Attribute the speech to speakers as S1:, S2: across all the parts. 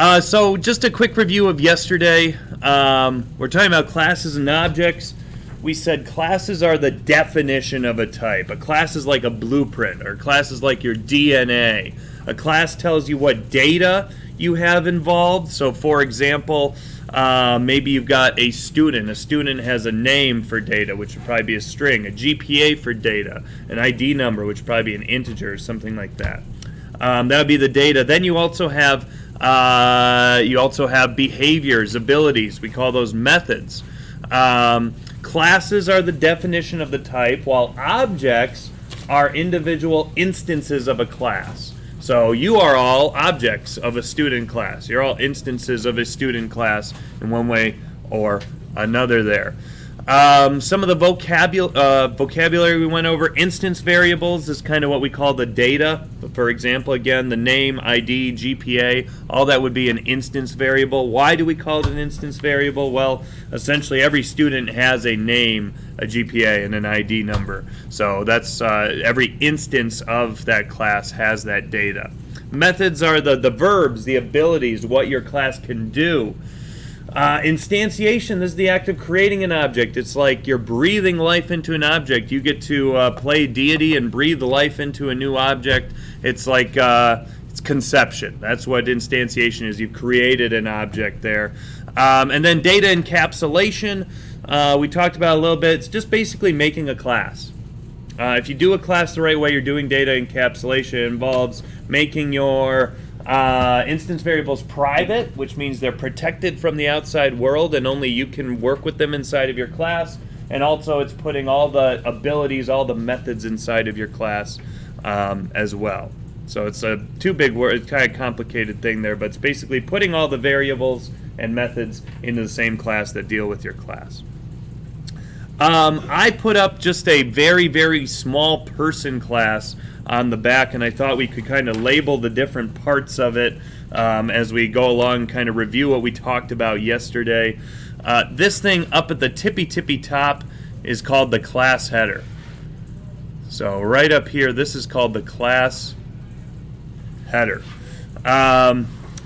S1: So just a quick review of yesterday. We're talking about classes and objects. We said classes are the definition of a type. A class is like a blueprint, or a class is like your DNA. A class tells you what data you have involved. So for example, maybe you've got a student. A student has a name for data, which would probably be a string, a GPA for data, an ID number, which would probably be an integer or something like that. That would be the data. Then you also have behaviors, abilities. We call those methods. Classes are the definition of the type, while objects are individual instances of a class. So you are all objects of a student class. You're all instances of a student class in one way or another there. Some of the vocabulary we went over. Instance variables is kind of what we call the data. For example, again, the name, ID, GPA, all that would be an instance variable. Why do we call it an instance variable? Well, essentially every student has a name, a GPA, and an ID number. So that's every instance of that class has that data. Methods are the verbs, the abilities, what your class can do. Instantiation, this is the act of creating an object. It's like you're breathing life into an object. You get to play deity and breathe life into a new object. It's like it's conception. That's what instantiation is. You've created an object there. And then data encapsulation, we talked about a little bit. It's just basically making a class. If you do a class the right way, you're doing data encapsulation. It involves making your instance variables private, which means they're protected from the outside world and only you can work with them inside of your class. And also it's putting all the abilities, all the methods inside of your class as well. So it's a two big word, kind of complicated thing there, but it's basically putting all the variables and methods into the same class that deal with your class. I put up just a very, very small person class on the back, and I thought we could kind of label the different parts of it as we go along and kind of review what we talked about yesterday. This thing up at the tippy top is called the class header. So right up here, this is called the class header.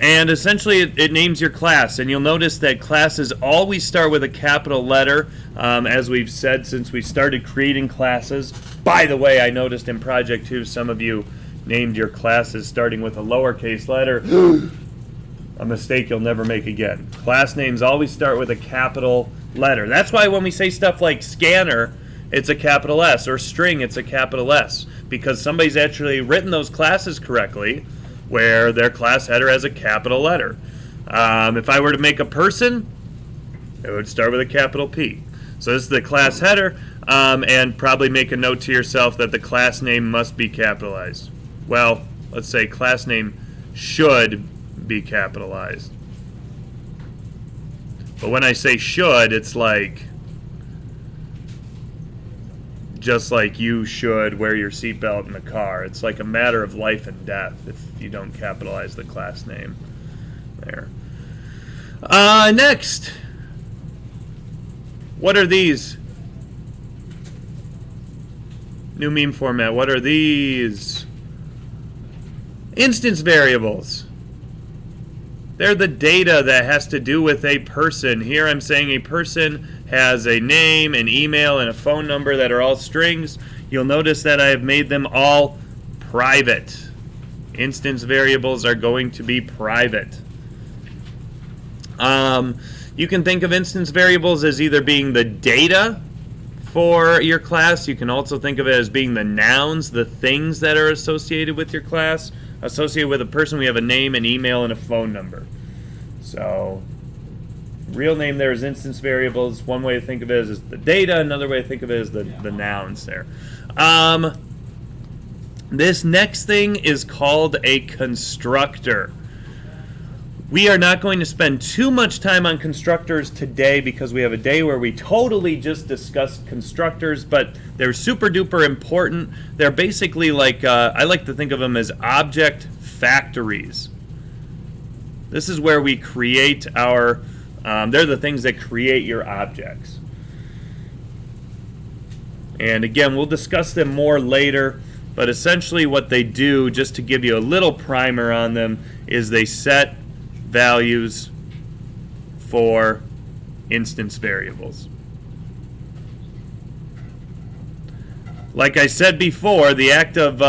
S1: And essentially it names your class, and you'll notice that classes always start with a capital letter, as we've said since we started creating classes. By the way, I noticed in Project 2 some of you named your classes starting with a lowercase letter. A mistake you'll never make again. Class names always start with a capital letter. That's why when we say stuff like scanner, it's a capital S, or string, it's a capital S, because somebody's actually written those classes correctly, where their class header has a capital letter. If I were to make a person, it would start with a capital P. So this is the class header, and probably make a note to yourself that the class name must be capitalized. Well, let's say class name should be capitalized. But when I say should, it's like just like you should wear your seatbelt in the car. It's like a matter of life and death if you don't capitalize the class name there. Next, what are these? New meme format. What are these? Instance variables. They're the data that has to do with a person. Here I'm saying a person has a name, an email, and a phone number that are all strings. You'll notice that I have made them all private. Instance variables are going to be private. You can think of instance variables as either being the data for your class. You can also think of it as being the nouns, the things that are associated with your class. Associated with a person, we have a name, an email, and a phone number. So real name there is instance variables. One way to think of it is the data. Another way to think of it is the nouns there. This next thing is called a constructor. We are not going to spend too much time on constructors today because we have a day where we totally just discuss constructors, but they're super duper important. They're basically like, I like to think of them as object factories. This is where we create our, they're the things that create your objects. And again, we'll discuss them more later, but essentially what they do, just to give you a little primer on them, is they set values for instance variables. Like I said before, the act of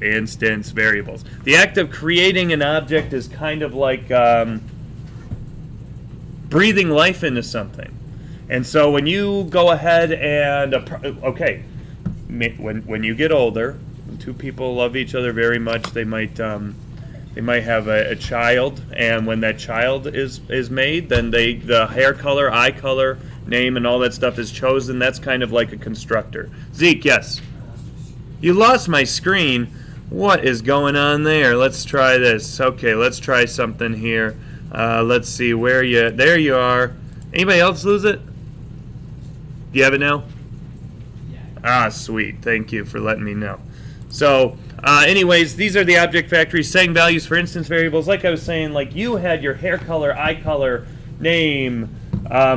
S1: instance variables. The act of creating an object is kind of like breathing life into something. And so when you go ahead and okay, when you get older, when two people love each other very much, they might have a child, and when that child is made, then the hair color, eye color, name, and all that stuff is chosen. That's kind of like a constructor. Zeke, yes. You lost my screen. What is going on there? Let's try this. Okay, let's try something here. Let's see where you. There you are. Anybody else lose it? Do you have it now? Yeah. Ah, sweet. Thank you for letting me know. So, anyways, these are the object factories setting values for instance variables. Like I was saying, like you had your hair color, eye color, name,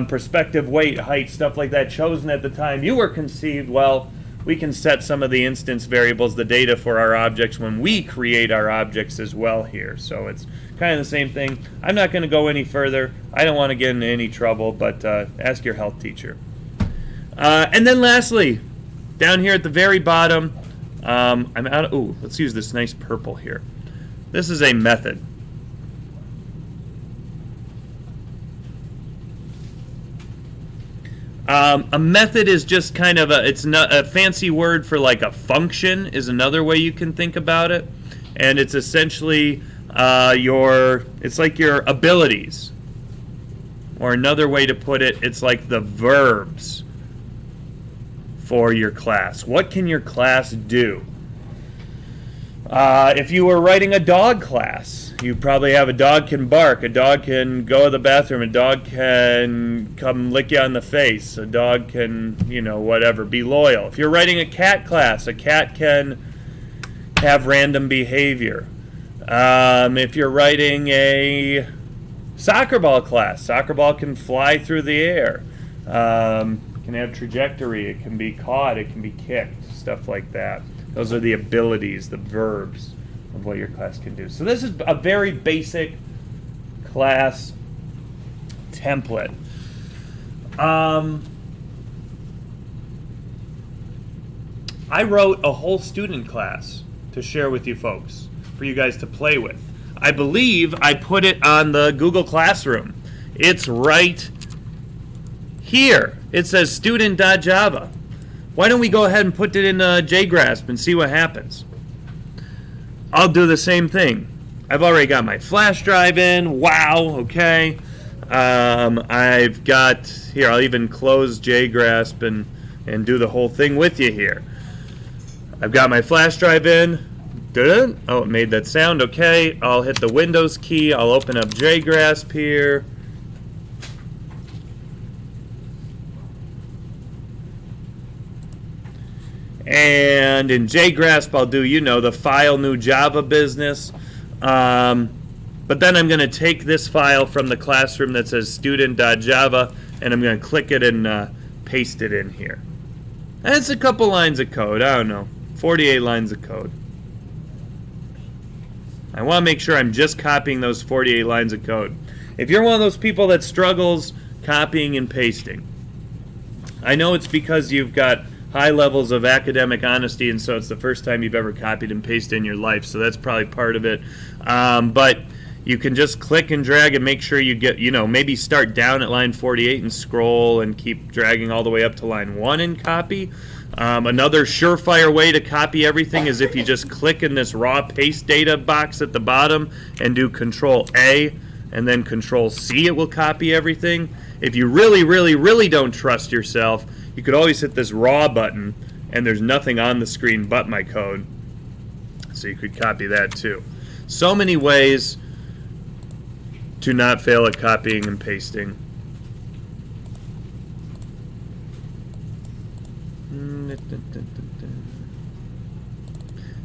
S1: perspective, weight, height, stuff like that chosen at the time you were conceived. Well, we can set some of the instance variables, the data for our objects, when we create our objects as well here. So it's kind of the same thing. I'm not going to go any further. I don't want to get into any trouble, but ask your health teacher. And then lastly, down here at the very bottom, I'm out of, ooh, let's use this nice purple here. This is a method. A method is just kind of it's not a fancy word for like a function is another way you can think about it. And it's essentially it's like your abilities. Or another way to put it, it's like the verbs for your class. What can your class do? If you were writing a dog class, you probably have a dog can bark, a dog can go to the bathroom, a dog can come lick you on the face, a dog can, whatever, be loyal. If you're writing a cat class, a cat can have random behavior. If you're writing a soccer ball class, soccer ball can fly through the air, can have trajectory, it can be caught, it can be kicked, stuff like that. Those are the abilities, the verbs of what your class can do. So this is a very basic class template. I wrote a whole student class to share with you folks, for you guys to play with. I believe I put it on the Google Classroom. It's right here. It says student.java. Why don't we go ahead and put it in JGrasp and see what happens? I'll do the same thing. I've already got my flash drive in. Wow, okay. I've got, here, I'll even close JGrasp and do the whole thing with you here. I've got my flash drive in. Oh, it made that sound. Okay, I'll hit the Windows key. I'll open up JGrasp here. And in JGrasp, I'll do, the file new Java business. But then I'm going to take this file from the classroom that says student.java, and I'm going to click it and paste it in here. And it's a couple lines of code. I don't know, 48 lines of code. I want to make sure I'm just copying those 48 lines of code. If you're one of those people that struggles copying and pasting, I know it's because you've got high levels of academic honesty, and so it's the first time you've ever copied and pasted in your life, so that's probably part of it. But you can just click and drag and make sure you get, maybe start down at line 48 and scroll and keep dragging all the way up to line 1 and copy. Another surefire way to copy everything is if you just click in this raw paste data box at the bottom and do Control A and then Control C, it will copy everything. If you really, really, really don't trust yourself, you could always hit this raw button, and there's nothing on the screen but my code. So you could copy that too. So many ways to not fail at copying and pasting.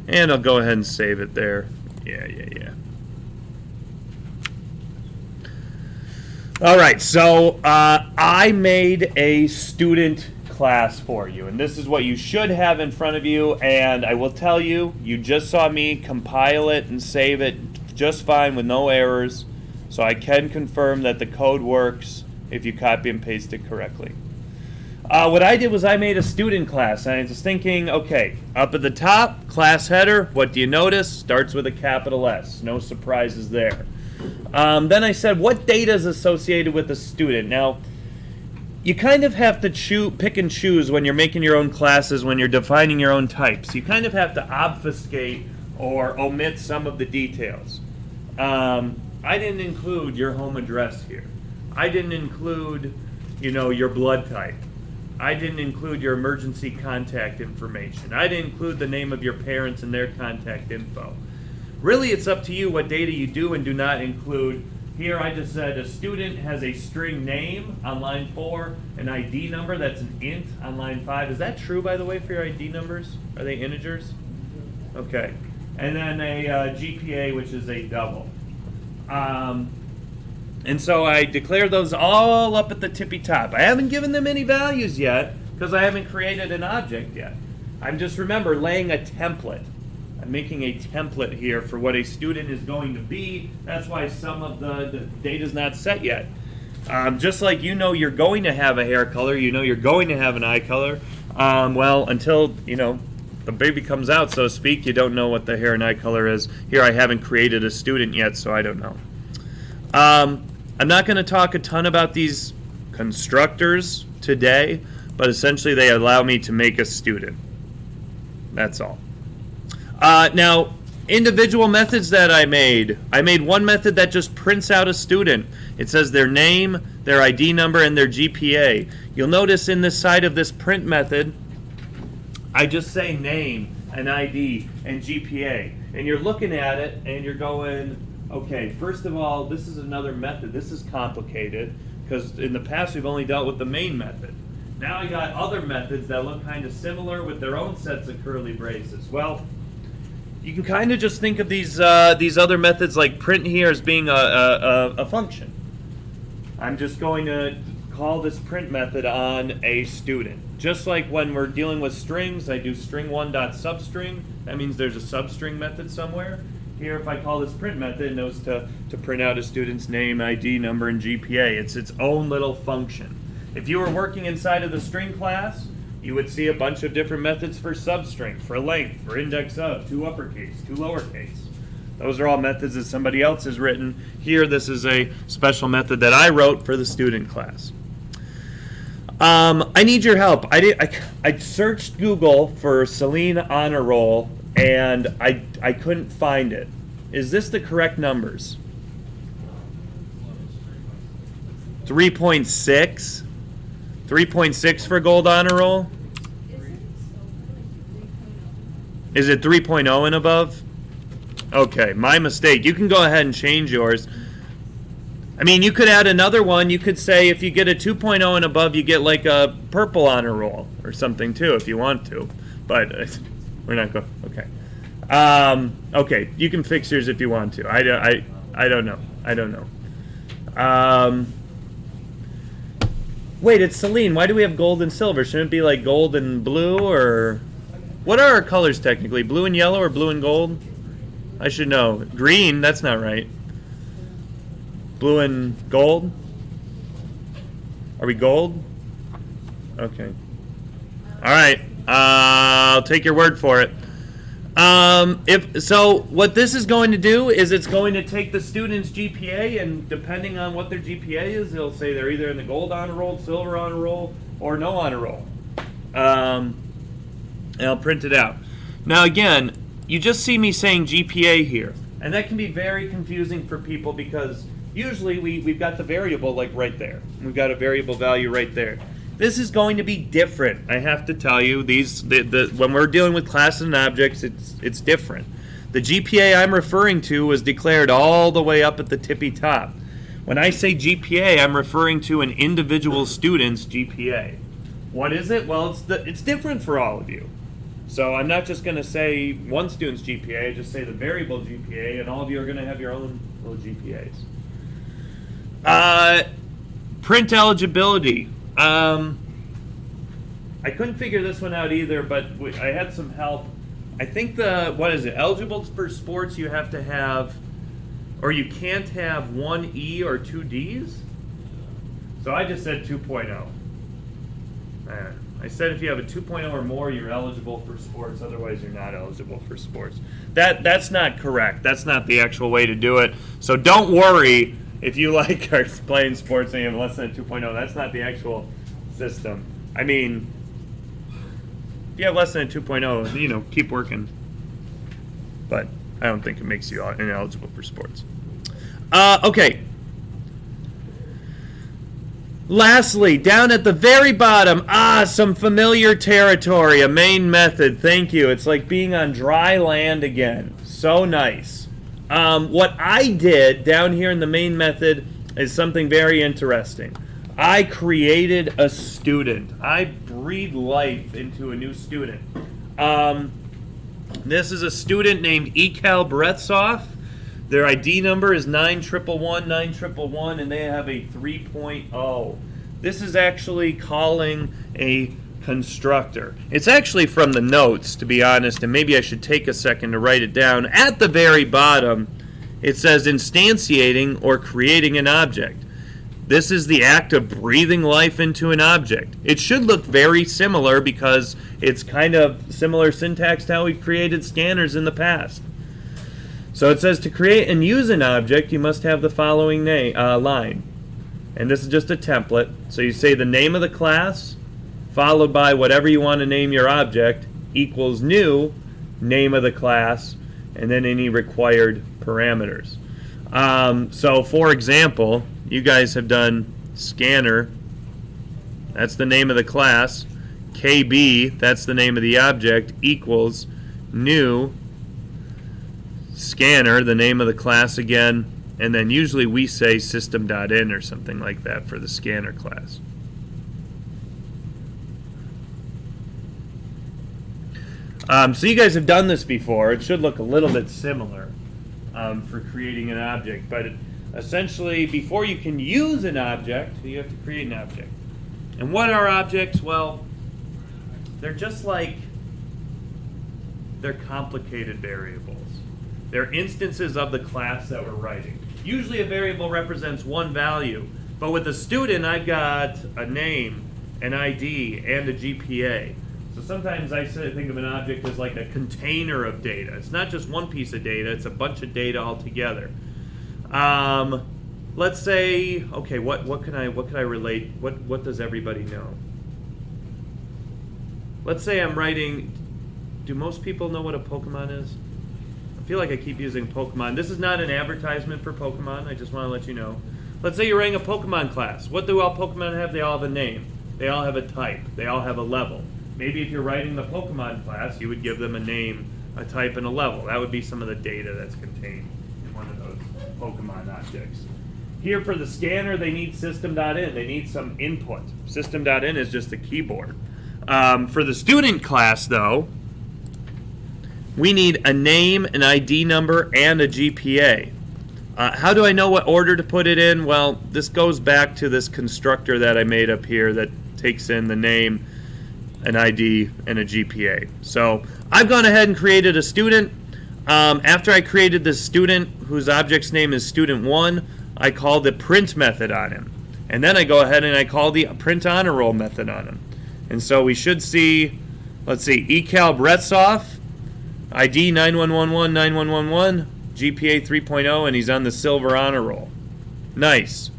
S1: And I'll go ahead and save it there. Yeah. All right, so I made a student class for you, and this is what you should have in front of you, and I will tell you, you just saw me compile it and save it just fine with no errors. So I can confirm that the code works if you copy and paste it correctly. What I did was I made a student class, and I was thinking, okay, up at the top, class header, what do you notice? Starts with a capital S. No surprises there. Then I said, what data is associated with a student? Now, you kind of have to pick and choose when you're making your own classes, when you're defining your own types. You kind of have to obfuscate or omit some of the details. I didn't include your home address here. I didn't include, your blood type. I didn't include your emergency contact information. I didn't include the name of your parents and their contact info. Really, it's up to you what data you do and do not include. Here I just said a student has a string name on line 4, an ID number that's an int on line 5. Is that true, by the way, for your ID numbers? Are they integers? Okay. And then a GPA, which is a double. And so I declare those all up at the tippy top. I haven't given them any values yet because I haven't created an object yet. I'm just, remember, laying a template. I'm making a template here for what a student is going to be. That's why some of the data is not set yet. Just like you're going to have a hair color, you're going to have an eye color. Well, until, the baby comes out, so to speak, you don't know what the hair and eye color is. Here I haven't created a student yet, so I don't know. I'm not going to talk a ton about these constructors today, but essentially they allow me to make a student. That's all. Now, individual methods that I made one method that just prints out a student. It says their name, their ID number, and their GPA. You'll notice in this side of this print method, I just say name and ID and GPA. And you're looking at it and you're going, okay, first of all, this is another method. This is complicated because in the past we've only dealt with the main method. Now I got other methods that look kind of similar with their own sets of curly braces. Well, you can kind of just think of these other methods like print here as being a function. I'm just going to call this print method on a student. Just like when we're dealing with strings, I do string1.substring. That means there's a substring method somewhere. Here, if I call this print method, it knows to print out a student's name, ID number, and GPA. It's its own little function. If you were working inside of the string class, you would see a bunch of different methods for substring, for length, for index of, 2 uppercase, 2 lowercase. Those are all methods that somebody else has written. Here, this is a special method that I wrote for the student class. I need your help. I searched Google for Celine Honor Roll, and I couldn't find it. Is this the correct numbers? 3.6? 3.6 for gold honor roll? Is it 3.0 and above? Okay, my mistake. You can go ahead and change yours. I mean, you could add another one. You could say if you get a 2.0 and above, you get like a purple honor roll or something too if you want to. But we're not going. Okay. Okay, you can fix yours if you want to. I don't know. I don't know. Wait, it's Celine. Why do we have gold and silver? Shouldn't it be like gold and blue, or what are our colors technically? Blue and yellow or blue and gold? I should know. Green, that's not right. Blue and gold? Are we gold? Okay. All right. I'll take your word for it. So what this is going to do is it's going to take the student's GPA, and depending on what their GPA is, it'll say they're either in the gold honor roll, silver honor roll, or no honor roll. And I'll print it out. Now again, you just see me saying GPA here, and that can be very confusing for people because usually we've got the variable like right there. We've got a variable value right there. This is going to be different. I have to tell you, when we're dealing with classes and objects, it's different. The GPA I'm referring to was declared all the way up at the tippy top. When I say GPA, I'm referring to an individual student's GPA. What is it? Well, it's different for all of you. So I'm not just going to say one student's GPA, I just say the variable GPA, and all of you are going to have your own little GPAs. Print eligibility. I couldn't figure this one out either, but I had some help. I think eligible for sports, you have to have Or you can't have one E or two Ds? So I just said 2.0. I said if you have a 2.0 or more, you're eligible for sports. Otherwise, you're not eligible for sports. That's not correct. That's not the actual way to do it. So don't worry if you like are playing sports and you have less than a 2.0. That's not the actual system. I mean, if you have less than a 2.0, keep working. But I don't think it makes you ineligible for sports. Okay. Lastly, down at the very bottom, some familiar territory, a main method. Thank you. It's like being on dry land again. So nice. What I did down here in the main method is something very interesting. I created a student. I breathed life into a new student. This is a student named Ecal Bretsoff. Their ID number is 9111, and they have a 3.0. This is actually calling a constructor. It's actually from the notes, to be honest, and maybe I should take a second to write it down. At the very bottom, it says instantiating or creating an object. This is the act of breathing life into an object. It should look very similar because it's kind of similar syntax to how we've created scanners in the past. So it says to create and use an object, you must have the following line. And this is just a template. So you say the name of the class, followed by whatever you want to name your object, equals new, name of the class, and then any required parameters. So for example, you guys have done scanner, that's the name of the class, KB, that's the name of the object, equals new scanner, the name of the class again, and then usually we say system.in or something like that for the scanner class. So you guys have done this before. It should look a little bit similar for creating an object, but essentially before you can use an object, you have to create an object. And what are objects? Well, they're just like, they're complicated variables. They're instances of the class that we're writing. Usually a variable represents one value, but with a student I've got a name, an ID, and a GPA. So sometimes I think of an object as like a container of data. It's not just one piece of data, it's a bunch of data all together. Let's say, okay, what can I relate? What does everybody know? Let's say I'm writing, do most people know what a Pokemon is? I feel like I keep using Pokemon. This is not an advertisement for Pokemon, I just want to let you know. Let's say you're writing a Pokemon class. What do all Pokemon have? They all have a name. They all have a type. They all have a level. Maybe if you're writing the Pokemon class, you would give them a name, a type, and a level. That would be some of the data that's contained in one of those Pokemon objects. Here for the scanner, they need system.in. They need some input. System.in is just a keyboard. For the student class, though, we need a name, an ID number, and a GPA. How do I know what order to put it in? Well, this goes back to this constructor that I made up here that takes in the name, an ID, and a GPA. So I've gone ahead and created a student. After I created this student, whose object's name is student1, I call the print method on him. And then I go ahead and I call the print honor roll method on him. And so we should see, let's see, Ecal Bretsoff, ID 91119111, GPA 3.0, and he's on the silver honor roll. Nice.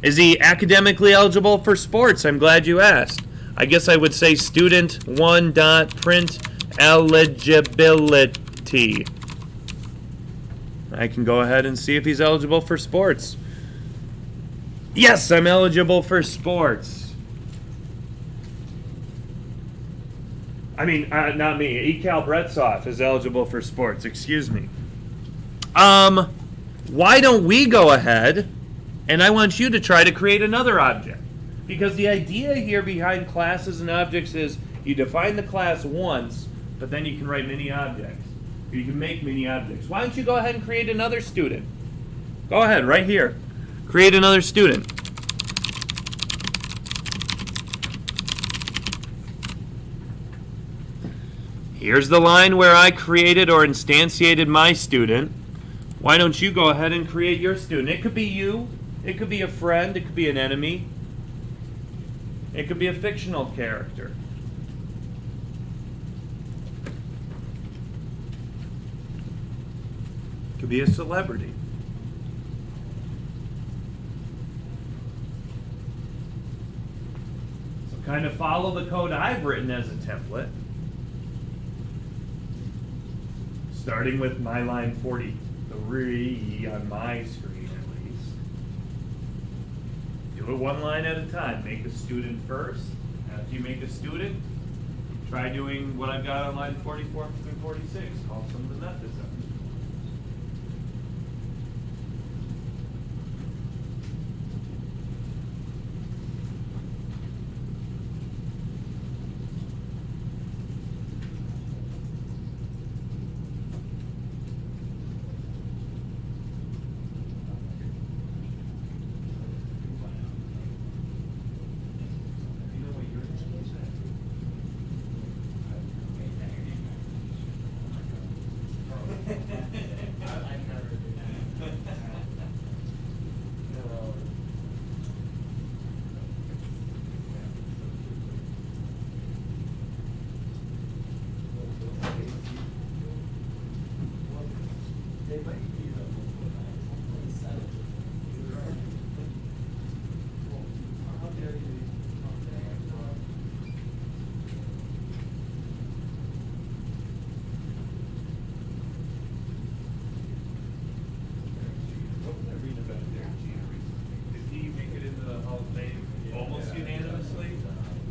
S1: Is he academically eligible for sports? I'm glad you asked. I guess I would say student1.print eligibility. I can go ahead and see if he's eligible for sports. Yes, I'm eligible for sports. I mean, not me. Ecal Bretsoff is eligible for sports. Excuse me. Why don't we go ahead and I want you to try to create another object? Because the idea here behind classes and objects is you define the class once, but then you can write many objects. You can make many objects. Why don't you go ahead and create another student? Go ahead, right here. Create another student. Here's the line where I created or instantiated my student. Why don't you go ahead and create your student? It could be you, it could be a friend, it could be an enemy, it could be a fictional character. It could be a celebrity. So kind of follow the code I've written as a template. Starting with my line 43 on my screen at least. Do it one line at a time. Make a student first. After you make a student, try doing what I've got on line 44 through 46. Call some of the methods up.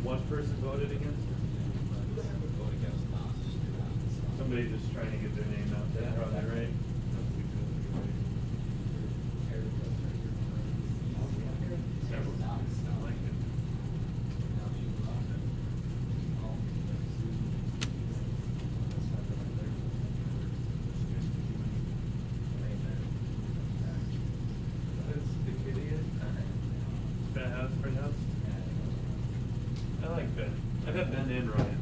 S1: One person voted against it? Somebody just trying to get their name out there, probably, right? I like Ben. I've had Ben and Ryan.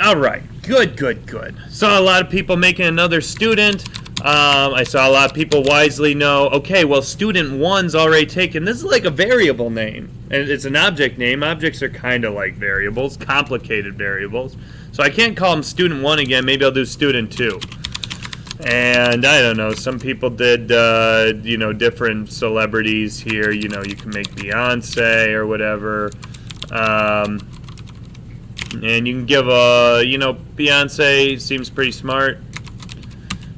S1: All right, good. Saw a lot of people making another student. I saw a lot of people wisely know, okay, well, student one's already taken. This is like a variable name, and it's an object name. Objects are kind of like variables, complicated variables. So I can't call them student one again. Maybe I'll do student two. And I don't know, some people did, different celebrities here. You know, you can make Beyonce or whatever. And you can give Beyonce seems pretty smart.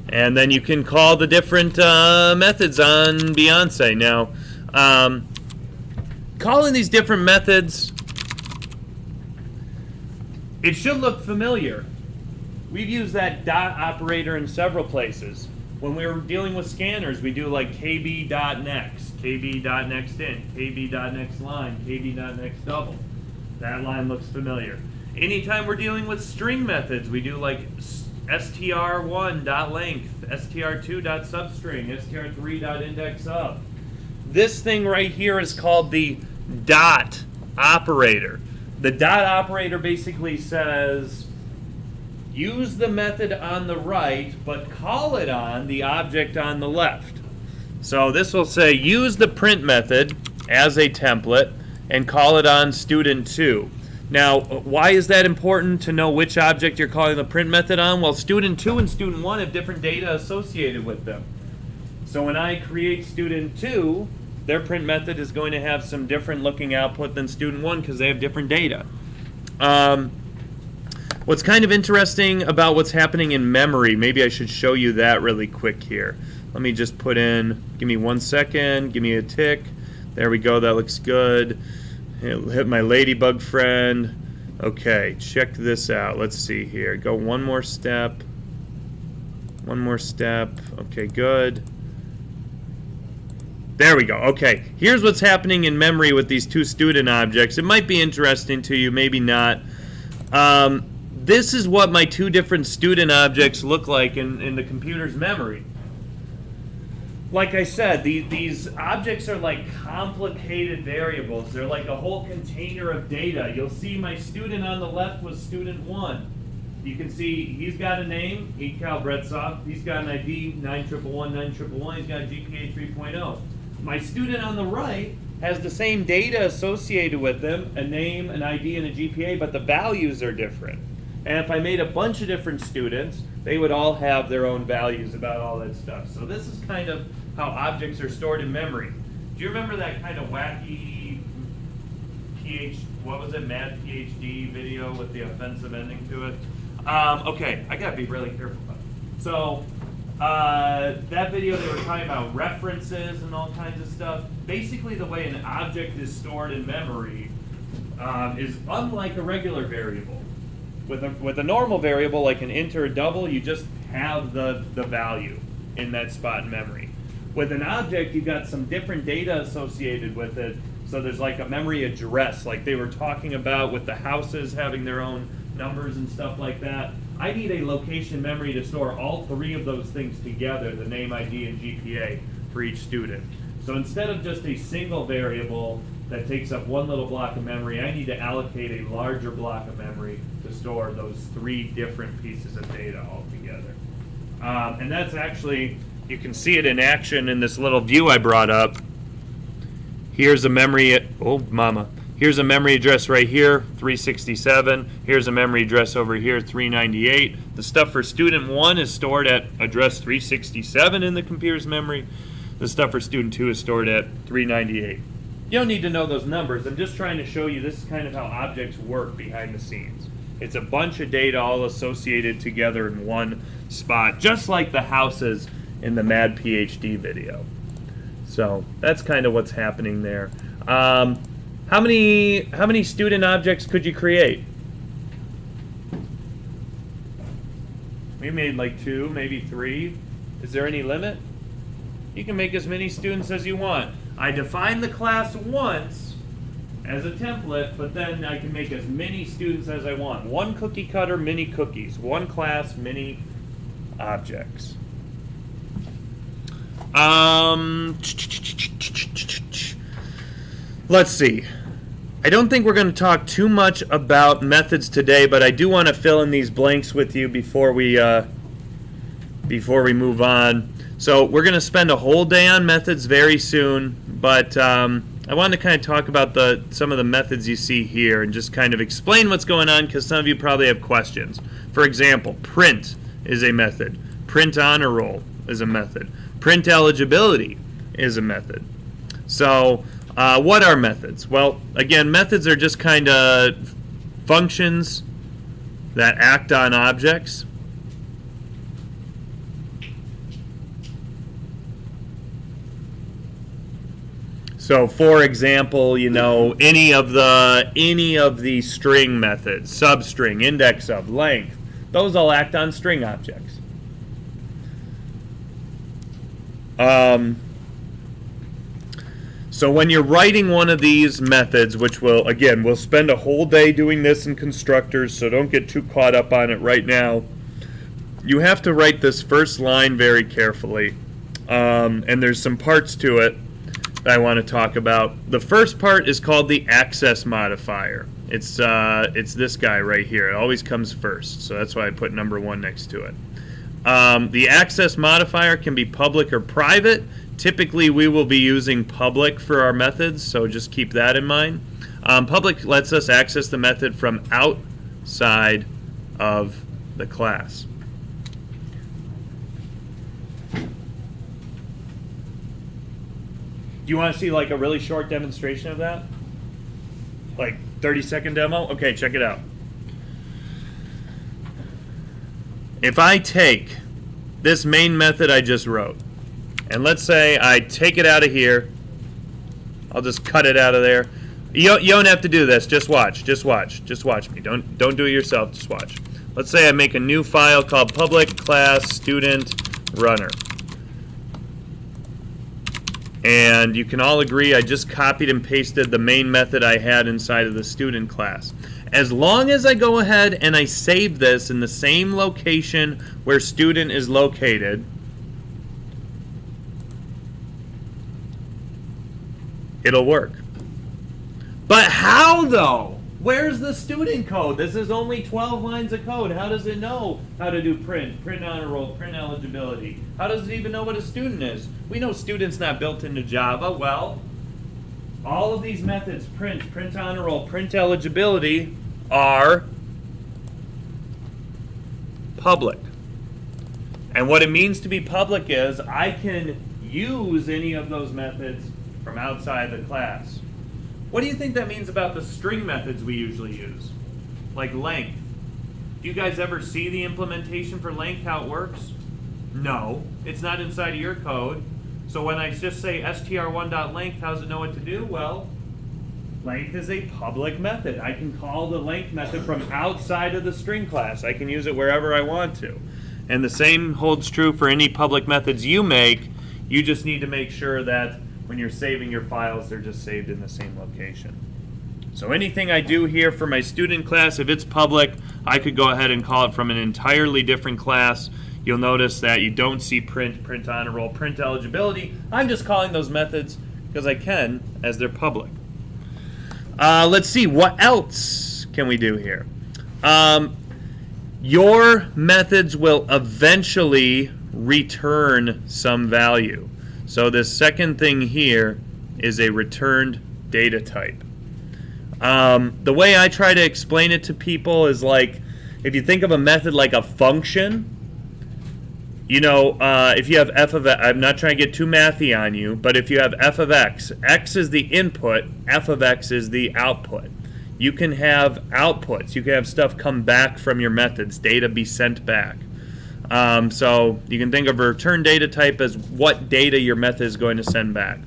S1: And then you can call the different methods on Beyonce. Now, calling these different methods, it should look familiar. We've used that dot operator in several places. When we were dealing with scanners, we do like kb.next, kb.nextInt, kb.nextLine, kb.next double. That line looks familiar. Anytime we're dealing with string methods, we do like str1.length, str2.substring, str3.indexOf. This thing right here is called the dot operator. The dot operator basically says, use the method on the right, but call it on the object on the left. So this will say, use the print method as a template and call it on student 2. Now, why is that important to know which object you're calling the print method on? Well, student 2 and student 1 have different data associated with them. So when I create student 2, their print method is going to have some different looking output than student 1 because they have different data. What's kind of interesting about what's happening in memory, maybe I should show you that really quick here. Let me just put in, give me 1 second, give me a tick. There we go, that looks good. Hit my ladybug friend. Okay, check this out. Let's see here. Go one more step. One more step. Okay, good. There we go. Okay, here's what's happening in memory with these two student objects. It might be interesting to you, maybe not. this is what my two different student objects look like in the computer's memory. Like I said, these objects are like complicated variables. They're like a whole container of data. You'll see my student on the left was student 1. You can see he's got a name, Cal Bretsoff. He's got an ID, 91119111. He's got a GPA 3.0. My student on the right has the same data associated with them, a name, an ID, and a GPA, but the values are different. And if I made a bunch of different students, they would all have their own values about all that stuff. So this is kind of how objects are stored in memory. Do you remember that kind of wacky Mad PhD video with the offensive ending to it? Okay, I gotta be really careful about it. So, that video they were talking about references and all kinds of stuff. Basically the way an object is stored in memory is unlike a regular variable. With a normal variable like an int or a double, you just have the value in that spot in memory. With an object, you've got some different data associated with it. So there's like a memory address, like they were talking about with the houses having their own numbers and stuff like that. I need a location memory to store all three of those things together, the name, ID, and GPA for each student. So instead of just a single variable that takes up one little block of memory, I need to allocate a larger block of memory to store those three different pieces of data all together. And that's actually, you can see it in action in this little view I brought up. Here's a memory, here's a memory address right here, 367. Here's a memory address over here, 398. The stuff for student 1 is stored at address 367 in the computer's memory. The stuff for student 2 is stored at 398. You don't need to know those numbers. I'm just trying to show you this is kind of how objects work behind the scenes. It's a bunch of data all associated together in one spot, just like the houses in the Mad PhD video. So that's kind of what's happening there. How many student objects could you create? We made like 2, maybe 3. Is there any limit? You can make as many students as you want. I define the class once as a template, but then I can make as many students as I want. One cookie cutter, mini cookies. One class, mini objects. Let's see. I don't think we're going to talk too much about methods today, but I do want to fill in these blanks with you before we move on. So we're going to spend a whole day on methods very soon, but I wanted to kind of talk about some of the methods you see here and just kind of explain what's going on because some of you probably have questions. For example, print is a method. Print honor roll is a method. Print eligibility is a method. So what are methods? Well, again, methods are just kind of functions that act on objects. So, for example, you know, any of the string methods, substring, index of, length, those all act on string objects. So when you're writing one of these methods, which we'll spend a whole day doing this in constructors, so don't get too caught up on it right now. You have to write this first line very carefully, and there's some parts to it that I want to talk about. The first part is called the access modifier. It's this guy right here. It always comes first, so that's why I put number 1 next to it. The access modifier can be public or private. Typically, we will be using public for our methods, so just keep that in mind. Public lets us access the method from outside of the class. Do you want to see like a really short demonstration of that? Like 30-second demo? Okay, check it out. If I take this main method I just wrote, and let's say I take it out of here, I'll just cut it out of there. You don't have to do this. Just watch. Just watch. Just watch me. Don't do it yourself. Just watch. Let's say I make a new file called public class student runner. And you can all agree I just copied and pasted the main method I had inside of the student class. As long as I go ahead and I save this in the same location where student is located, it'll work. But how though? Where's the student code? This is only 12 lines of code. How does it know how to do print honor roll, print eligibility? How does it even know what a student is? We know student's not built into Java. Well, all of these methods, print honor roll, print eligibility, are public. And what it means to be public is I can use any of those methods from outside the class. What do you think that means about the string methods we usually use? Like length. Do you guys ever see the implementation for length, how it works? No, it's not inside of your code. So when I just say str1.length, how does it know what to do? Well, length is a public method. I can call the length method from outside of the string class. I can use it wherever I want to. And the same holds true for any public methods you make. You just need to make sure that when you're saving your files, they're just saved in the same location. So anything I do here for my student class, if it's public, I could go ahead and call it from an entirely different class. You'll notice that you don't see print honor roll, print eligibility. I'm just calling those methods because I can, as they're public. Let's see, what else can we do here? Your methods will eventually return some value. So this second thing here is a returned data type. The way I try to explain it to people is like, if you think of a method like a function, you know, if you have f of x, I'm not trying to get too mathy on you, but if you have f of x, x is the input, f of x is the output. You can have outputs. You can have stuff come back from your methods, data be sent back. So you can think of a return data type as what data your method is going to send back.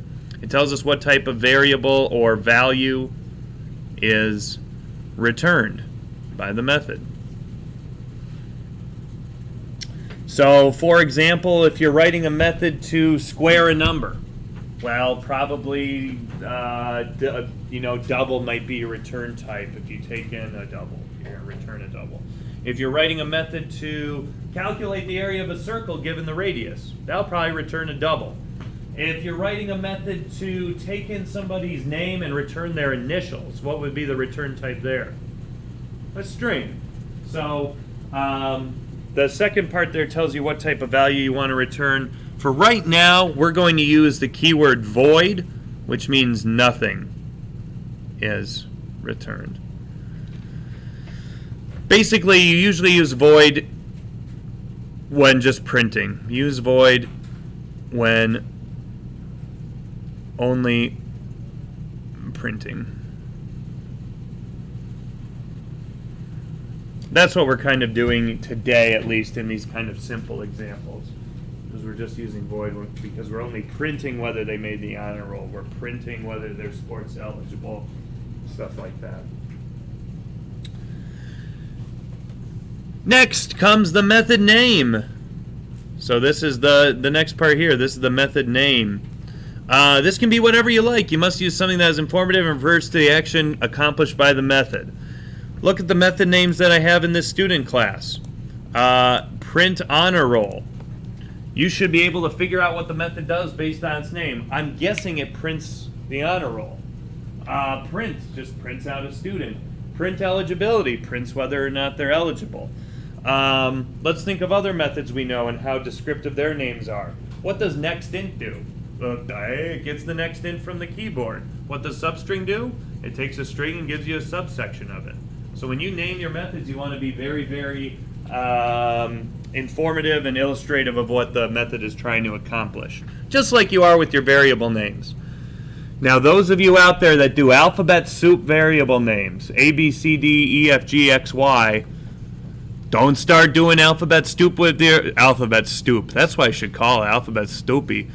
S1: It tells us what type of variable or value is returned by the method. So for example, if you're writing a method to square a number, well, probably double might be a return type. If you take in a double, you're going to return a double. If you're writing a method to calculate the area of a circle given the radius, that'll probably return a double. If you're writing a method to take in somebody's name and return their initials, what would be the return type there? A string. So the second part there tells you what type of value you want to return. For right now, we're going to use the keyword void, which means nothing is returned. Basically, you usually use void when just printing. Use void when only printing. That's what we're kind of doing today, at least in these kind of simple examples. Because we're just using void because we're only printing whether they made the honor roll. We're printing whether they're sports eligible, stuff like that. Next comes the method name. So this is the next part here. This is the method name. This can be whatever you like. You must use something that is informative and refers to the action accomplished by the method. Look at the method names that I have in this student class. Print honor roll. You should be able to figure out what the method does based on its name. I'm guessing it prints the honor roll. Print just prints out a student. Print eligibility prints whether or not they're eligible. Let's think of other methods we know and how descriptive their names are. What does nextInt do? It gets the nextInt from the keyboard. What does substring do? It takes a string and gives you a subsection of it. So when you name your methods, you want to be very, very informative and illustrative of what the method is trying to accomplish, just like you are with your variable names. Now, those of you out there that do alphabet soup variable names, A, B, C, D, E, F, G, X, Y, don't start doing alphabet stoop with your alphabet stoop. That's why I should call it alphabet stoopy.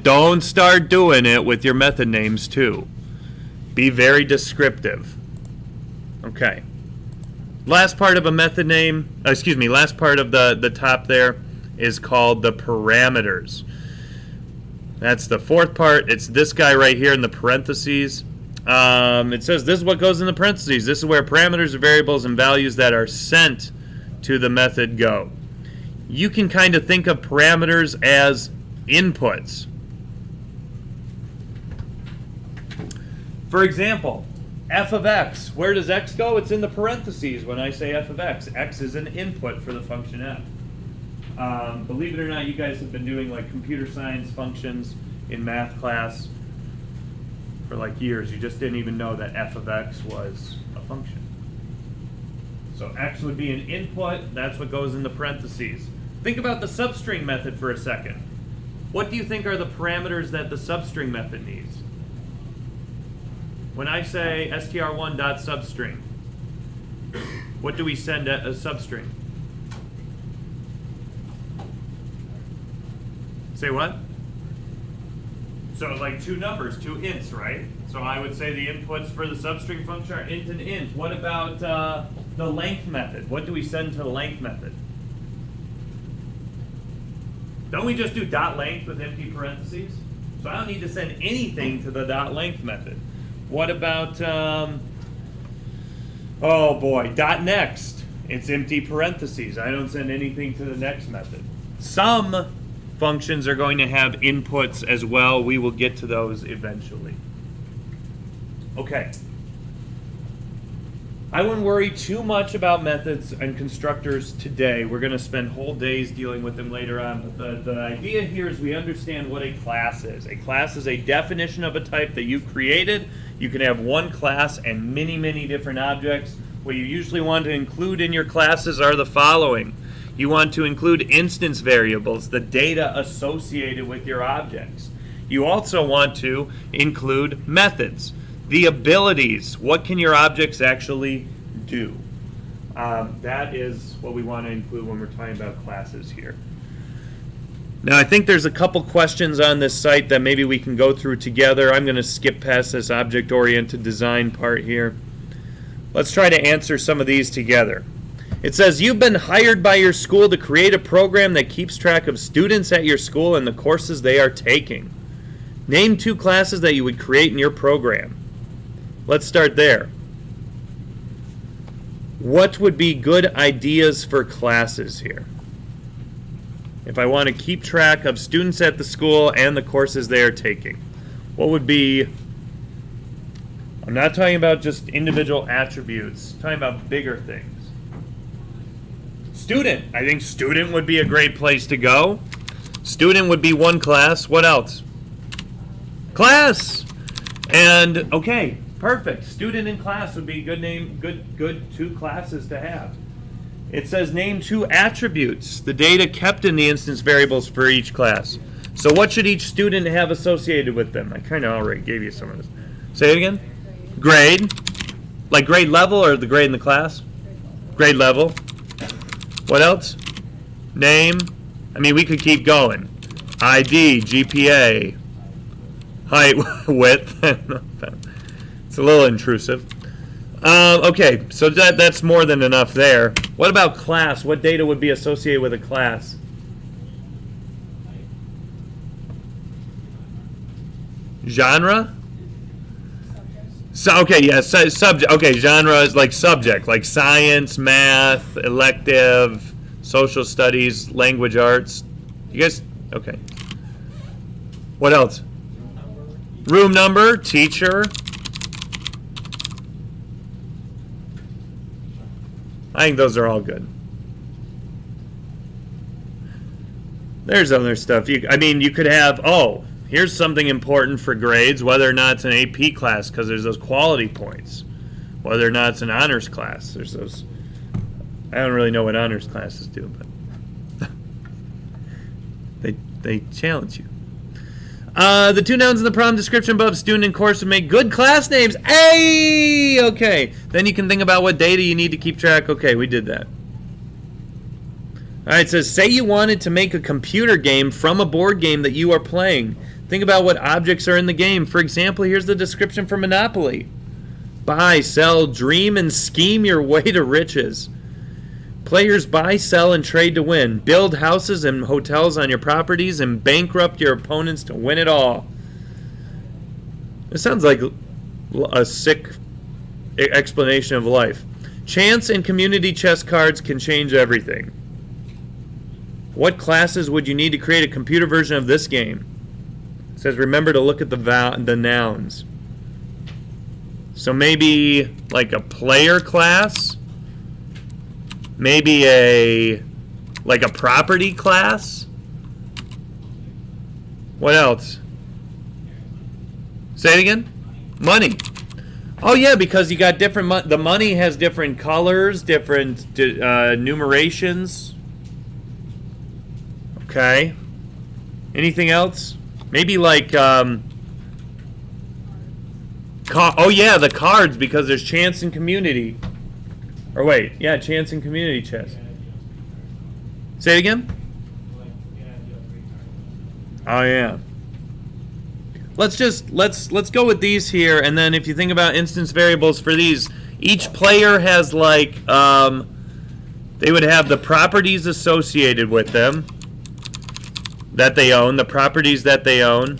S1: Don't start doing it with your method names too. Be very descriptive. Okay. Last part of a method name, last part of the top there is called the parameters. That's the fourth part. It's this guy right here in the parentheses. It says this is what goes in the parentheses. This is where parameters or variables and values that are sent to the method go. You can kind of think of parameters as inputs. For example, f of x. Where does x go? It's in the parentheses when I say f of x. X is an input for the function f. Believe it or not, you guys have been doing like computer science functions in math class for like years. You just didn't even know that f of x was a function. So x would be an input. That's what goes in the parentheses. Think about the substring method for a second. What do you think are the parameters that the substring method needs? When I say str1.substring, what do we send at a substring? Say what? So like two numbers, two ints, right? So I would say the inputs for the substring function are int and int. What about the length method? What do we send to the length method? Don't we just do dot length with empty parentheses? So I don't need to send anything to the dot length method. What about, oh boy, dot next. It's empty parentheses. I don't send anything to the next method. Some functions are going to have inputs as well. We will get to those eventually. Okay. I wouldn't worry too much about methods and constructors today. We're going to spend whole days dealing with them later on. But the idea here is we understand what a class is. A class is a definition of a type that you've created. You can have one class and many, many different objects. What you usually want to include in your classes are the following. You want to include instance variables, the data associated with your objects. You also want to include methods. The abilities, what can your objects actually do? That is what we want to include when we're talking about classes here. Now I think there's a couple questions on this site that maybe we can go through together. I'm going to skip past this object-oriented design part here. Let's try to answer some of these together. It says, you've been hired by your school to create a program that keeps track of students at your school and the courses they are taking. Name two classes that you would create in your program. Let's start there. What would be good ideas for classes here? If I want to keep track of students at the school and the courses they are taking, what would be, I'm not talking about just individual attributes, I'm talking about bigger things. Student, I think student would be a great place to go. Student would be one class. What else? Class! And, okay. Perfect. Student and class would be good name, good two classes to have. It says name two attributes, the data kept in the instance variables for each class. So what should each student have associated with them? I kind of already gave you some of this. Say it again. Grade. Like grade level or the grade in the class? Grade level. What else? Name. I mean, we could keep going. ID, GPA, height, width. It's a little intrusive. Okay, so that's more than enough there. What about class? What data would be associated with a class? Genre? So, okay, yeah, subject. Okay, genre is like subject, like science, math, elective, social studies, language arts. You guys, okay. What else? Room number, teacher. I think those are all good. There's other stuff. I mean, you could have, oh, here's something important for grades, whether or not it's an AP class, because there's those quality points. Whether or not it's an honors class, there's those. I don't really know what honors classes do, but they challenge you. The two nouns in the problem description above, student and course, would make good class names. Hey! Okay. Then you can think about what data you need to keep track. Okay, we did that. All right, it says, say you wanted to make a computer game from a board game that you are playing. Think about what objects are in the game. For example, here's the description for Monopoly. Buy, sell, dream, and scheme your way to riches. Players buy, sell, and trade to win. Build houses and hotels on your properties and bankrupt your opponents to win it all. It sounds like a sick explanation of life. Chance and community chess cards can change everything. What classes would you need to create a computer version of this game? It says remember to look at the nouns. So maybe like a player class, maybe a property class. What else? Say it again. Money. Oh yeah, because you got different. The money has different colors, different numerations. Okay. Anything else? Maybe like oh yeah, the cards, because there's chance and community. Or wait, yeah, chance and community chess. Say it again. Oh yeah. Let's go with these here, and then if you think about instance variables for these, each player has like they would have the properties associated with them that they own, the properties that they own.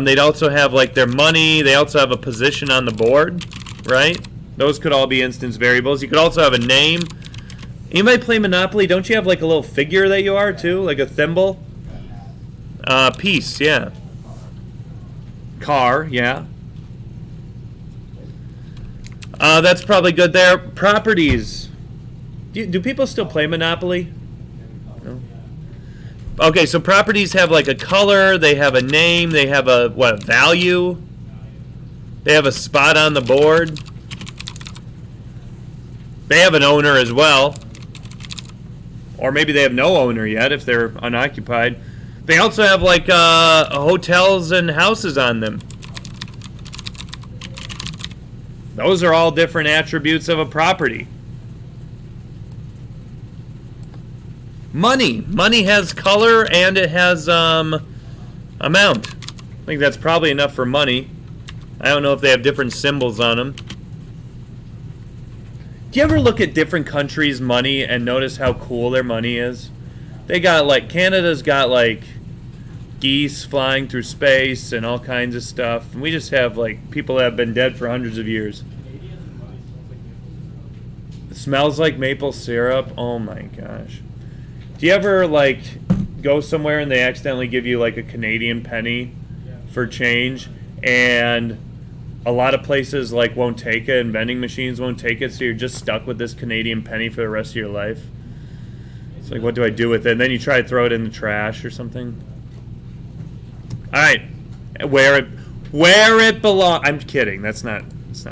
S1: They'd also have like their money. They also have a position on the board, right? Those could all be instance variables. You could also have a name. Anybody play Monopoly? Don't you have like a little figure that you are too, like a thimble? Piece, yeah. Car, yeah. That's probably good there. Properties. Do people still play Monopoly? No. Okay, so properties have like a color, they have a name, they have a value. They have a spot on the board. They have an owner as well. Or maybe they have no owner yet if they're unoccupied. They also have like hotels and houses on them. Those are all different attributes of a property. Money. Money has color and it has amount. I think that's probably enough for money. I don't know if they have different symbols on them. Do you ever look at different countries' money and notice how cool their money is? They got like, Canada's got like geese flying through space and all kinds of stuff. And we just have like people that have been dead for hundreds of years. It smells like maple syrup. Oh my gosh. Do you ever like go somewhere and they accidentally give you like a Canadian penny for change, and a lot of places like won't take it and vending machines won't take it, so you're just stuck with this Canadian penny for the rest of your life? It's like, what do I do with it? And then you try to throw it in the trash or something. All right, where it belongs. I'm kidding. That's not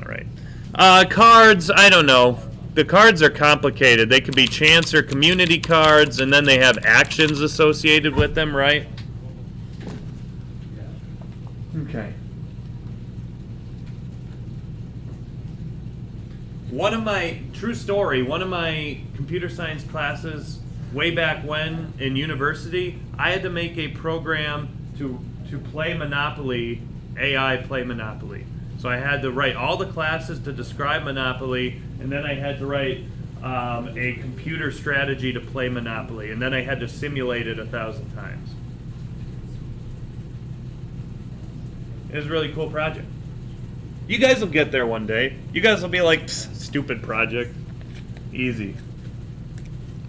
S1: right. Cards. I don't know. The cards are complicated. They could be chance or community cards, and then they have actions associated with them, right? Okay. One of my computer science classes way back when in university, I had to make a program to play Monopoly, AI play Monopoly. So I had to write all the classes to describe Monopoly, and then I had to write a computer strategy to play Monopoly, and then I had to simulate it 1,000 times. It was a really cool project. You guys will get there one day. You guys will be like, stupid project. Easy.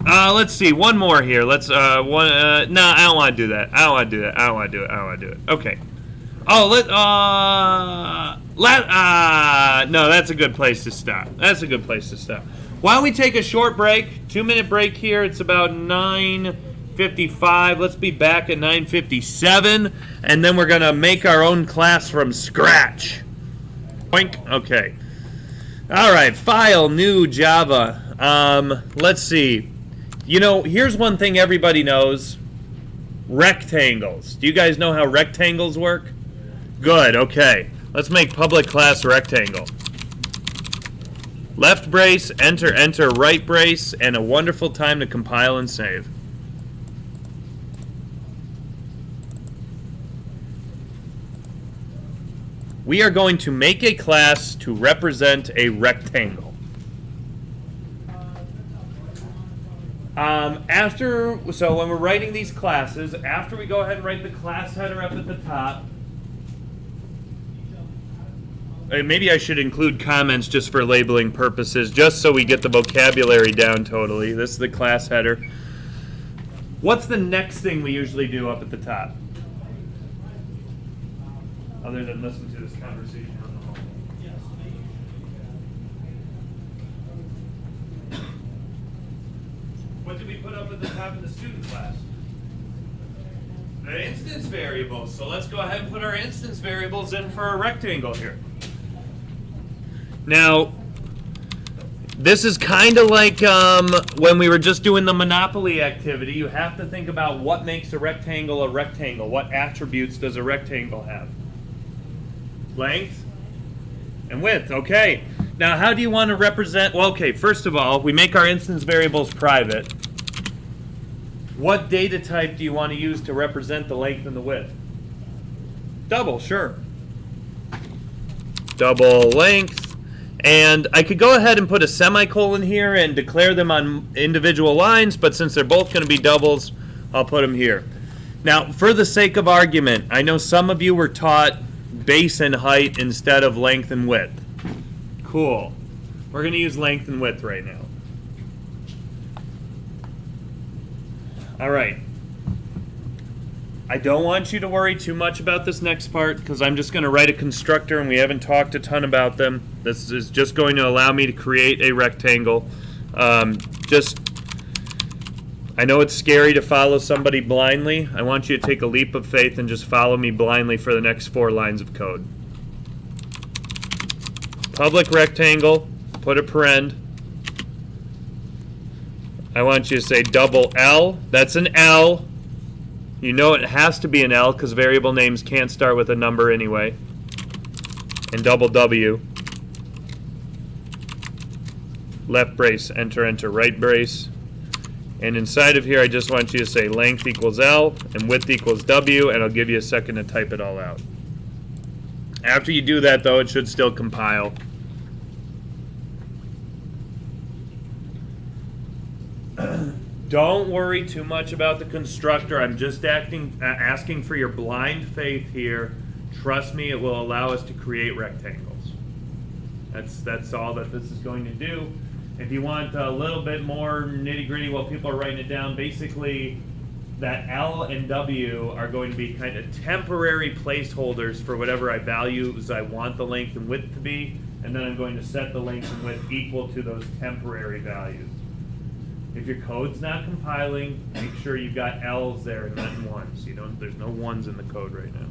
S1: Let's see. One more here. Let's, no, I don't want to do that. I don't want to do that. I don't want to do it. I don't want to do it. Okay. Oh, no, that's a good place to stop. That's a good place to stop. Why don't we take a short break? 2-minute break here. It's about 9:55. Let's be back at 9:57, and then we're going to make our own class from scratch. Boink. Okay. All right. File, new Java. Let's see. You know, here's one thing everybody knows. Rectangles. Do you guys know how rectangles work? Good. Okay. Let's make public class rectangle. Left brace, enter, enter, right brace, and a wonderful time to compile and save. We are going to make a class to represent a rectangle. So when we're writing these classes, after we go ahead and write the class header up at the top, maybe I should include comments just for labeling purposes, just so we get the vocabulary down totally. This is the class header. What's the next thing we usually do up at the top? Other than listen to this conversation on the home. What did we put up at the top of the student class? The instance variables. So let's go ahead and put our instance variables in for a rectangle here. Now, this is kind of like when we were just doing the Monopoly activity. You have to think about what makes a rectangle a rectangle. What attributes does a rectangle have? Length and width. Okay. Now, how do you want to represent? Well, okay, first of all, we make our instance variables private. What data type do you want to use to represent the length and the width? Double, sure. Double length. And I could go ahead and put a semicolon here and declare them on individual lines, but since they're both going to be doubles, I'll put them here. Now, for the sake of argument, I know some of you were taught base and height instead of length and width. Cool. We're going to use length and width right now. All right. I don't want you to worry too much about this next part because I'm just going to write a constructor and we haven't talked a ton about them. This is just going to allow me to create a rectangle. I know it's scary to follow somebody blindly. I want you to take a leap of faith and just follow me blindly for the next 4 lines of code. Public rectangle, put a parend. I want you to say double L. That's an L. You know it has to be an L because variable names can't start with a number anyway. And double W. Left brace, enter, enter, right brace. And inside of here, I just want you to say length equals L and width equals W, and I'll give you a second to type it all out. After you do that, though, it should still compile. Don't worry too much about the constructor. I'm just asking for your blind faith here. Trust me, it will allow us to create rectangles. That's all that this is going to do. If you want a little bit more nitty-gritty while people are writing it down, basically that L and W are going to be kind of temporary placeholders for whatever I want the length and width to be, and then I'm going to set the length and width equal to those temporary values. If your code's not compiling, make sure you've got L's there and not ones. There's no ones in the code right now.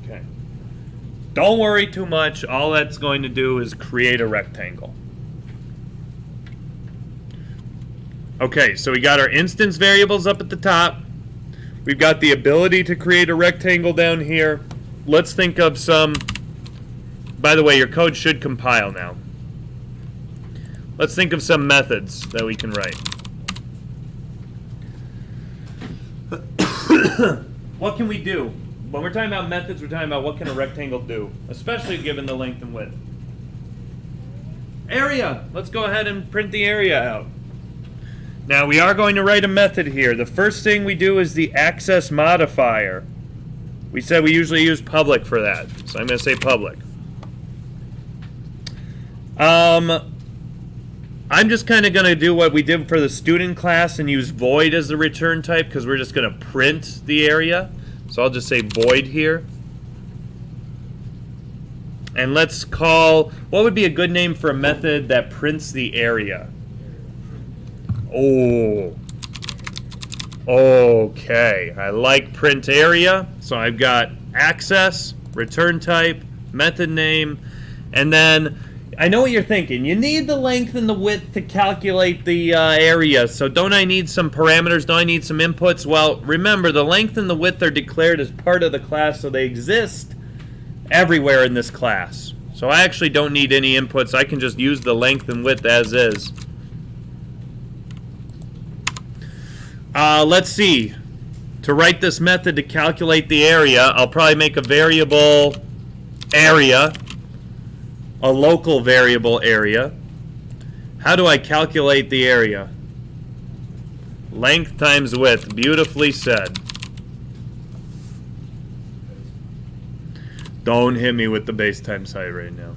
S1: Okay. Don't worry too much. All that's going to do is create a rectangle. Okay, so we got our instance variables up at the top. We've got the ability to create a rectangle down here. Let's think of some... By the way, your code should compile now. Let's think of some methods that we can write. What can we do? When we're talking about methods, we're talking about what can a rectangle do, especially given the length and width. Area. Let's go ahead and print the area out. Now, we are going to write a method here. The first thing we do is the access modifier. We said we usually use public for that, so I'm going to say public. I'm just kind of going to do what we did for the student class and use void as the return type because we're just going to print the area. So I'll just say void here. And let's call, what would be a good name for a method that prints the area? Oh. Okay. I like print area. So I've got access, return type, method name, and then I know what you're thinking. You need the length and the width to calculate the area. So don't I need some parameters? Don't I need some inputs? Well, remember, the length and the width are declared as part of the class, so they exist everywhere in this class. So I actually don't need any inputs. I can just use the length and width as is. Let's see. To write this method to calculate the area, I'll probably make a variable area. A local variable area. How do I calculate the area? Length times width. Beautifully said. Don't hit me with the base times height right now.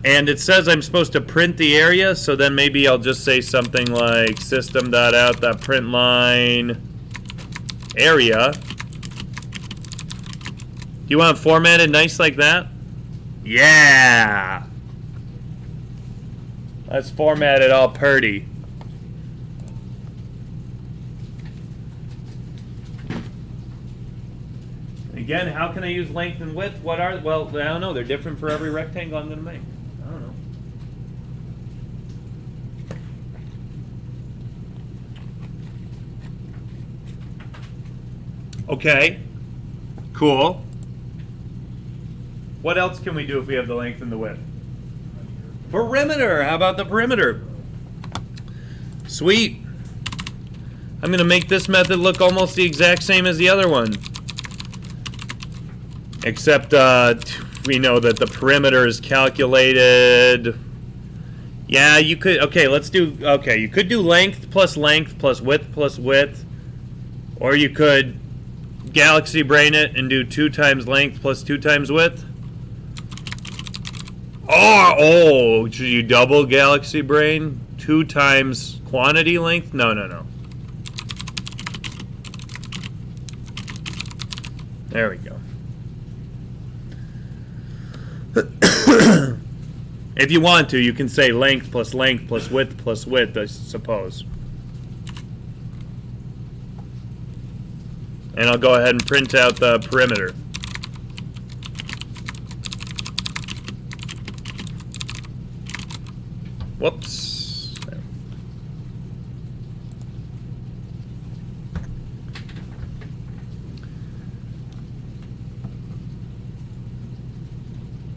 S1: And it says I'm supposed to print the area, so then maybe I'll just say something like system.out.println area. You want it formatted nice like that? Yeah! Let's format it all purty. Again, how can I use length and width? What are, well, I don't know. They're different for every rectangle I'm going to make. I don't know. Okay. Cool. What else can we do if we have the length and the width? Perimeter. How about the perimeter? Sweet. I'm going to make this method look almost the exact same as the other one. Except we know that the perimeter is calculated. Yeah, you could, okay, let's do, okay, you could do length plus width. Or you could galaxy brain it and do 2 times length plus 2 times width. Oh, should you double galaxy brain? 2 times quantity length? No. There we go. If you want to, you can say length plus width, I suppose. And I'll go ahead and print out the perimeter. Whoops.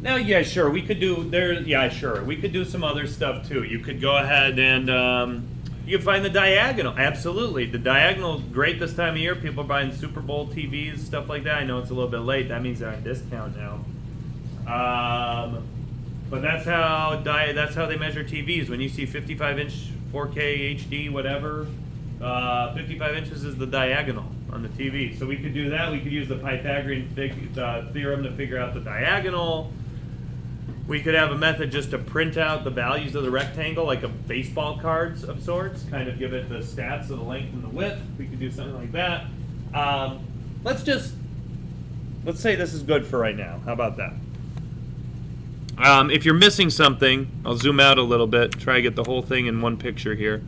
S1: Now, yeah, sure, we could do we could do some other stuff too. You could go ahead and you can find the diagonal. Absolutely, the diagonal is great this time of year. People are buying Super Bowl TVs, stuff like that. I know it's a little bit late. That means they're on discount now. But that's how they measure TVs. When you see 55-inch 4K HD, whatever, 55 inches is the diagonal on the TV. So we could do that. We could use the Pythagorean theorem to figure out the diagonal. We could have a method just to print out the values of the rectangle, like a baseball cards of sorts, kind of give it the stats of the length and the width. We could do something like that. Let's say this is good for right now. How about that? If you're missing something, I'll zoom out a little bit, try to get the whole thing in one picture here.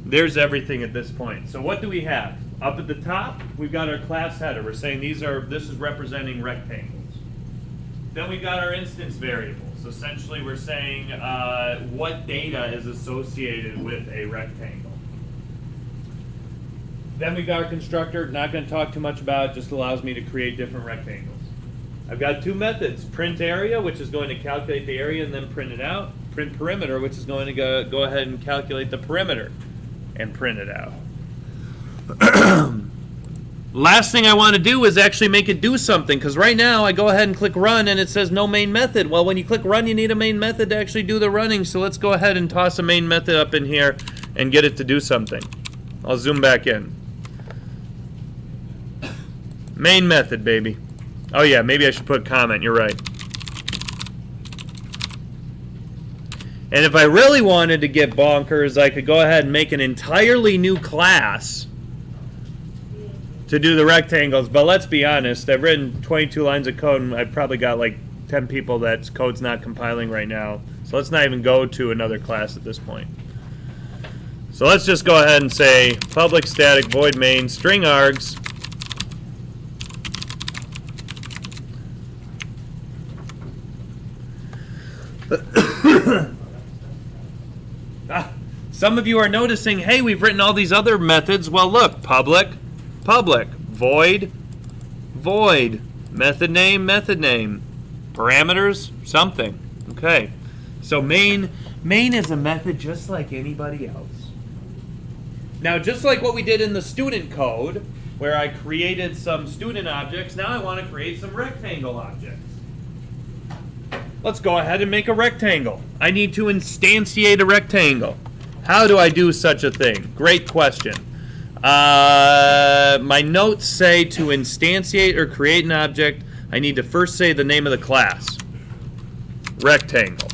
S1: There's everything at this point. So what do we have? Up at the top, we've got our class header. We're saying this is representing rectangles. Then we've got our instance variables. Essentially, we're saying what data is associated with a rectangle. Then we've got our constructor. Not going to talk too much about it, just allows me to create different rectangles. I've got 2 methods. Print area, which is going to calculate the area and then print it out. Print perimeter, which is going to go ahead and calculate the perimeter and print it out. Last thing I want to do is actually make it do something, because right now I go ahead and click run and it says no main method. Well, when you click run, you need a main method to actually do the running. So let's go ahead and toss a main method up in here and get it to do something. I'll zoom back in. Main method, baby. Oh yeah, maybe I should put comment. You're right. And if I really wanted to get bonkers, I could go ahead and make an entirely new class to do the rectangles. But let's be honest, I've written 22 lines of code and I've probably got like 10 people that code's not compiling right now. So let's not even go to another class at this point. So let's just go ahead and say public static void main string args some of you are noticing, hey, we've written all these other methods. Well, look, public, void, method name, parameters, something. Okay, so main is a method just like anybody else. Now, just like what we did in the student code, where I created some student objects, now I want to create some rectangle objects. Let's go ahead and make a rectangle. I need to instantiate a rectangle. How do I do such a thing? Great question. My notes say to instantiate or create an object, I need to first say the name of the class. Rectangle.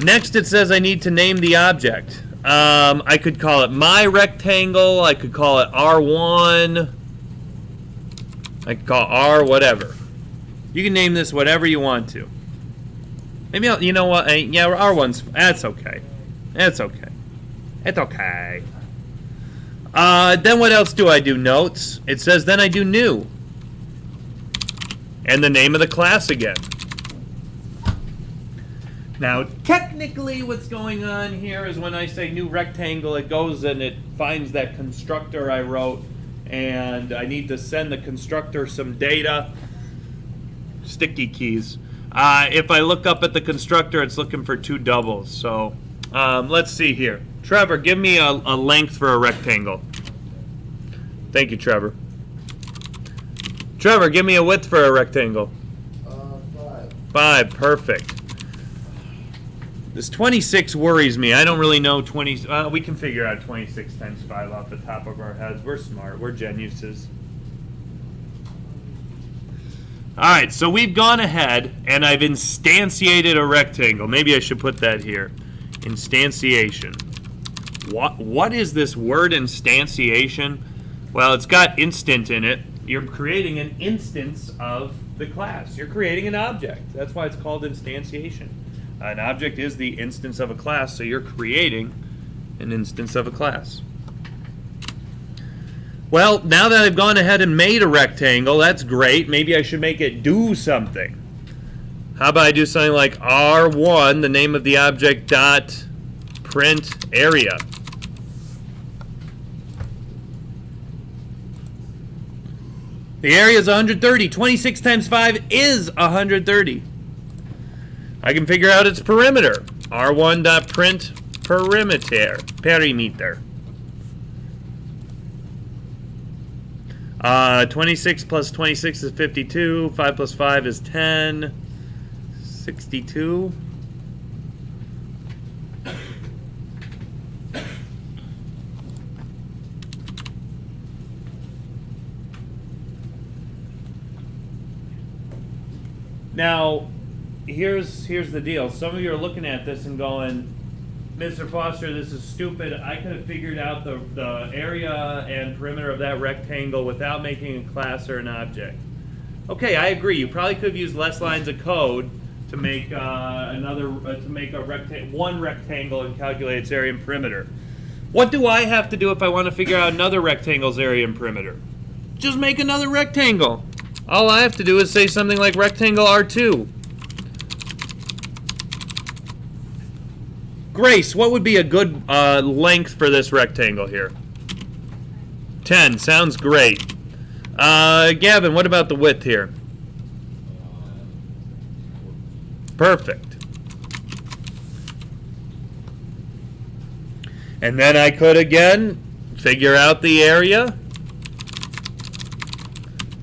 S1: Next, it says I need to name the object. I could call it my rectangle. I could call it R1. I could call R whatever. You can name this whatever you want to. Maybe you know what? Yeah, R1's. That's okay. That's okay. It's okay. Then what else do I do? Notes. It says then I do new. And the name of the class again. Now, technically what's going on here is when I say new rectangle, it goes and it finds that constructor I wrote, and I need to send the constructor some data. Sticky keys. If I look up at the constructor, it's looking for 2 doubles. So let's see here. Trevor, give me a length for a rectangle. Thank you, Trevor. Trevor, give me a width for a rectangle.
S2: 5.
S1: 5, perfect. This 26 worries me. I don't really know 20. We can figure out 26 times 5 off the top of our heads. We're smart. We're geniuses. All right, so we've gone ahead and I've instantiated a rectangle. Maybe I should put that here. Instantiation. What is this word instantiation? Well, it's got instant in it. You're creating an instance of the class. You're creating an object. That's why it's called instantiation. An object is the instance of a class, so you're creating an instance of a class. Well, now that I've gone ahead and made a rectangle, that's great. Maybe I should make it do something. How about I do something like R1, the name of the object, dot print area. The area is 130. 26 times 5 is 130. I can figure out its perimeter. R1.print perimeter. 26 plus 26 is 52. 5 plus 5 is 10. 62. Now, here's the deal. Some of you are looking at this and going, Mr. Foster, this is stupid. I could have figured out the area and perimeter of that rectangle without making a class or an object. Okay, I agree. You probably could have used less lines of code to make one rectangle and calculate its area and perimeter. What do I have to do if I want to figure out another rectangle's area and perimeter? Just make another rectangle. All I have to do is say something like rectangle R2. Grace, what would be a good length for this rectangle here? 10, sounds great. Gavin, what about the width here? Perfect. And then I could again figure out the area.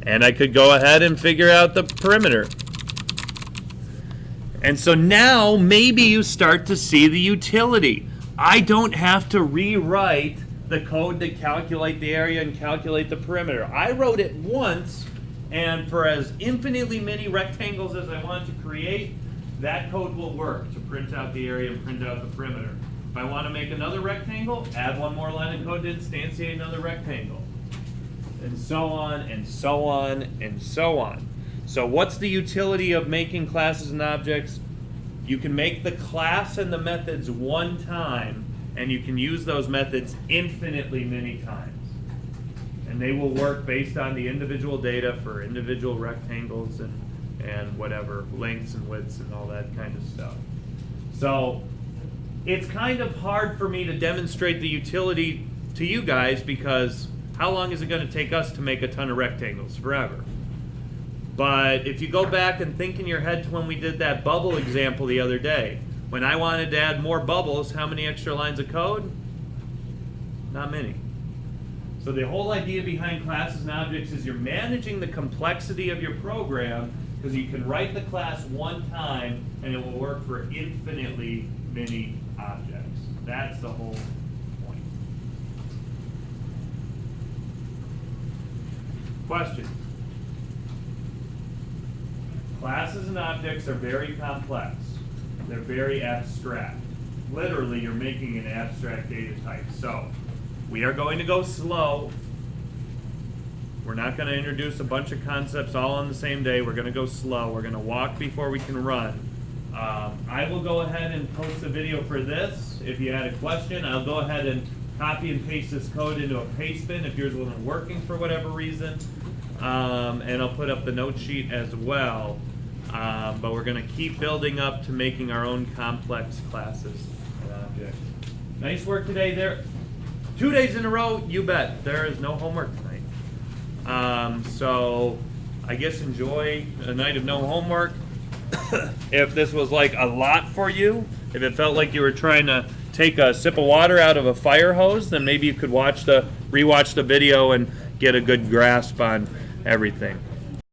S1: And I could go ahead and figure out the perimeter. And so now maybe you start to see the utility. I don't have to rewrite the code to calculate the area and calculate the perimeter. I wrote it once, and for as infinitely many rectangles as I want to create, that code will work to print out the area and print out the perimeter. If I want to make another rectangle, add one more line of code to instantiate another rectangle. And so on, and so on, and so on. So what's the utility of making classes and objects? You can make the class and the methods one time, and you can use those methods infinitely many times. And they will work based on the individual data for individual rectangles and whatever, lengths and widths and all that kind of stuff. So it's kind of hard for me to demonstrate the utility to you guys because how long is it going to take us to make a ton of rectangles? Forever. But if you go back and think in your head to when we did that bubble example the other day, when I wanted to add more bubbles, how many extra lines of code? Not many. So the whole idea behind classes and objects is you're managing the complexity of your program because you can write the class one time and it will work for infinitely many objects. That's the whole point. Question. Classes and objects are very complex. They're very abstract. Literally, you're making an abstract data type. So, we are going to go slow. We're not going to introduce a bunch of concepts all on the same day. We're going to go slow. We're going to walk before we can run. I will go ahead and post a video for this. If you had a question, I'll go ahead and copy and paste this code into a paste bin if yours wasn't working for whatever reason. And I'll put up the note sheet as well. But we're going to keep building up to making our own complex classes and objects. Nice work today there. 2 days in a row, you bet. There is no homework tonight. So I guess enjoy a night of no homework. If this was like a lot for you, if it felt like you were trying to take a sip of water out of a fire hose, then maybe you could rewatch the video and get a good grasp on everything.